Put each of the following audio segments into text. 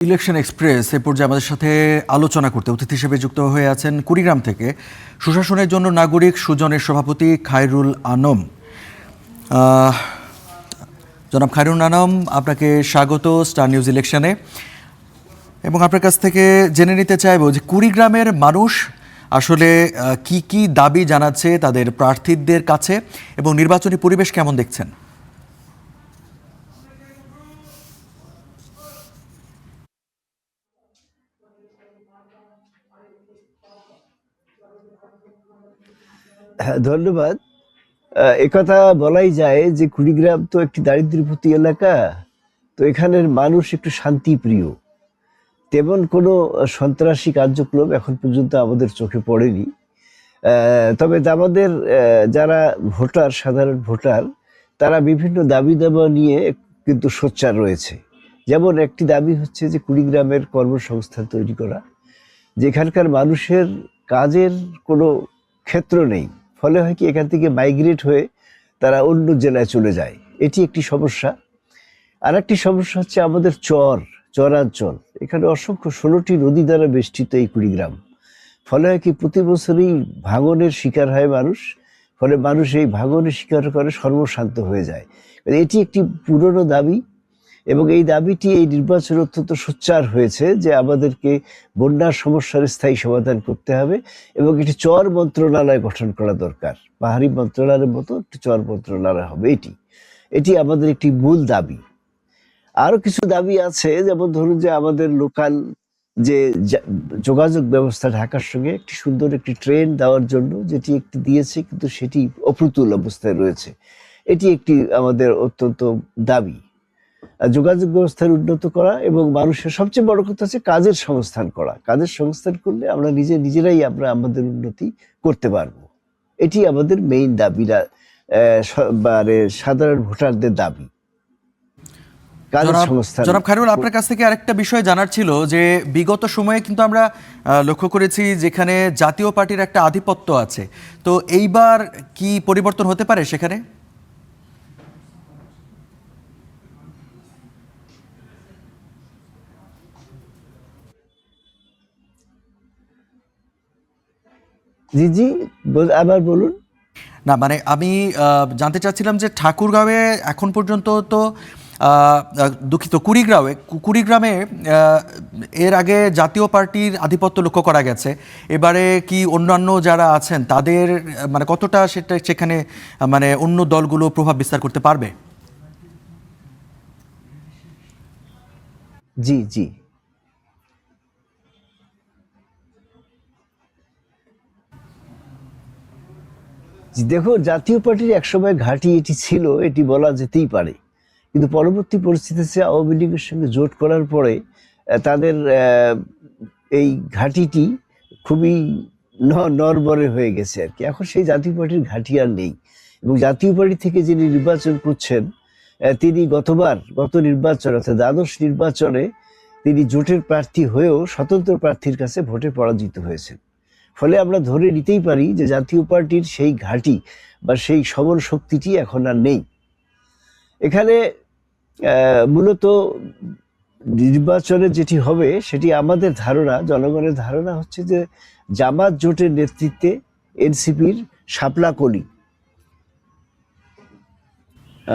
Election express এ পর্যায়ে আমাদের সাথে আলোচনা করতে অতিথি হিসেবে যুক্ত হয়ে আছেন কুড়িগ্রাম থেকে সুশাসনের জন্য নাগরিক সুজনের সভাপতি খায়রুল আনম। জনাব খায়রুল আনম, আপনাকে স্বাগত স্টার নিউজ ইলেকশনে। এবং আপনার কাছ থেকে জেনে নিতে চাইব যে কুড়িগ্রামের মানুষ আসলে কি কি দাবি জানাচ্ছে তাদের প্রার্থীদের কাছে এবং নির্বাচনী পরিবেশ কেমন দেখছেন? হ্যাঁ, ধন্যবাদ। একথা বলাই যায় যে কুড়িগ্রাম তো একটি দারিদ্র্যপূর্ণ এলাকা। তো এখানের মানুষ একটু শান্তিপ্রিয়। তেমন কোনো সন্ত্রাসী কার্যক্রম এখন পর্যন্ত আমাদের চোখে পড়েনি। তবে আমাদের যারা ভোটার, সাধারণ ভোটার, তারা বিভিন্ন দাবি দাবা নিয়ে কিন্তু সোচ্চার রয়েছে। যেমন একটি দাবি হচ্ছে যে কুড়িগ্রামের কর্মসংস্থান তৈরি করা, যেখানকার মানুষের কাজের কোনো ক্ষেত্র নেই। ফলে হয় কি, এখান থেকে মাইগ্রেট হয়ে তারা অন্য জেলায় চলে যায়, এটি একটি সমস্যা। আর একটি সমস্যা হচ্ছে আমাদের চরাঞ্চল। এখানে অসংখ্য 16টি নদী দ্বারা বেষ্টিত এই কুড়িগ্রাম। ফলে হয় কি, প্রতি বছরই ভাঙনের শিকার হয় মানুষ। ফলে মানুষ এই ভাঙনের শিকার করে সর্বশান্ত হয়ে যায়। এটি একটি পুরনো দাবি এবং এই দাবিটি এই নির্বাচনে অত্যন্ত সোচ্চার হয়েছে যে আমাদেরকে বন্যার সমস্যার স্থায়ী সমাধান করতে হবে এবং একটি চর মন্ত্রণালয় গঠন করা দরকার। পাহাড়ি মন্ত্রণালয়ের মতো একটি চর মন্ত্রণালয় হবে। এটি আমাদের একটি মূল দাবি। আরো কিছু দাবি আছে, যেমন ধরুন যে আমাদের লোকাল যে যোগাযোগ ব্যবস্থা ঢাকার সঙ্গে একটি সুন্দর একটি ট্রেন দেওয়ার জন্য, যেটি একটি দিয়েছে কিন্তু সেটি অপ্রতুল অবস্থায় রয়েছে। এটি একটি আমাদের অত্যন্ত দাবি। যোগাযোগ ব্যবস্থার উন্নত করা এবং মানুষের সবচেয়ে বড় কথা হচ্ছে কাজের সংস্থান করা। কাজের সংস্থান করলে আমরা নিজেরাই আমাদের উন্নতি করতে পারবো। এটি আমাদের মেইন দাবিরা, মানে সাধারণ ভোটারদের দাবি। জনাব খায়রুল, আপনার কাছ থেকে আরেকটা বিষয় জানার ছিল যে বিগত সময়ে কিন্তু আমরা লক্ষ্য করেছি যেখানে জাতীয় পার্টির একটা আধিপত্য আছে, তো এইবার কি পরিবর্তন হতে পারে সেখানে? জি, আবার বলুন। না, মানে আমি জানতে চাচ্ছিলাম যে ঠাকুরগাঁওয়ে এখন পর্যন্ত তো দুঃখিত, কুড়িগ্রামে এর আগে জাতীয় পার্টির আধিপত্য লক্ষ্য করা গেছে। এবারে কি অন্যান্য যারা আছেন তাদের মানে কতটা সেখানে মানে অন্য দলগুলো প্রভাব বিস্তার করতে পারবে? জি, দেখো, জাতীয় পার্টির একসময় ঘাঁটি এটি ছিল, এটি বলা যেতেই পারে। কিন্তু পরবর্তী পরিস্থিতিতে আওয়ামী লীগের সঙ্গে জোট করার পরে তাদের এই ঘাঁটিটি খুবই নড়বড়ে হয়ে গেছে আর কি। এখন সেই জাতীয় পার্টির ঘাঁটি আর নেই। এবং জাতীয় পার্টি থেকে যিনি নির্বাচন করছেন, তিনি গত নির্বাচন অর্থাৎ দ্বাদশ নির্বাচনে তিনি জোটের প্রার্থী হয়েও স্বতন্ত্র প্রার্থীর কাছে ভোটে পরাজিত হয়েছেন। ফলে আমরা ধরে নিতেই পারি যে জাতীয় পার্টির সেই ঘাঁটি বা সেই সবল শক্তিটি এখন আর নেই। এখানে মূলত নির্বাচনে যেটি হবে সেটি আমাদের ধারণা, জনগণের ধারণা হচ্ছে যে জামাত জোটের নেতৃত্বে এনসিপির শাপলা কলি।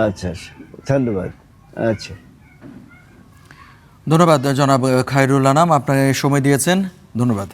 আচ্ছা, ধন্যবাদ। আচ্ছা, ধন্যবাদ জনাব খায়রুল আনাম, আপনার সময় দিয়েছেন, ধন্যবাদ।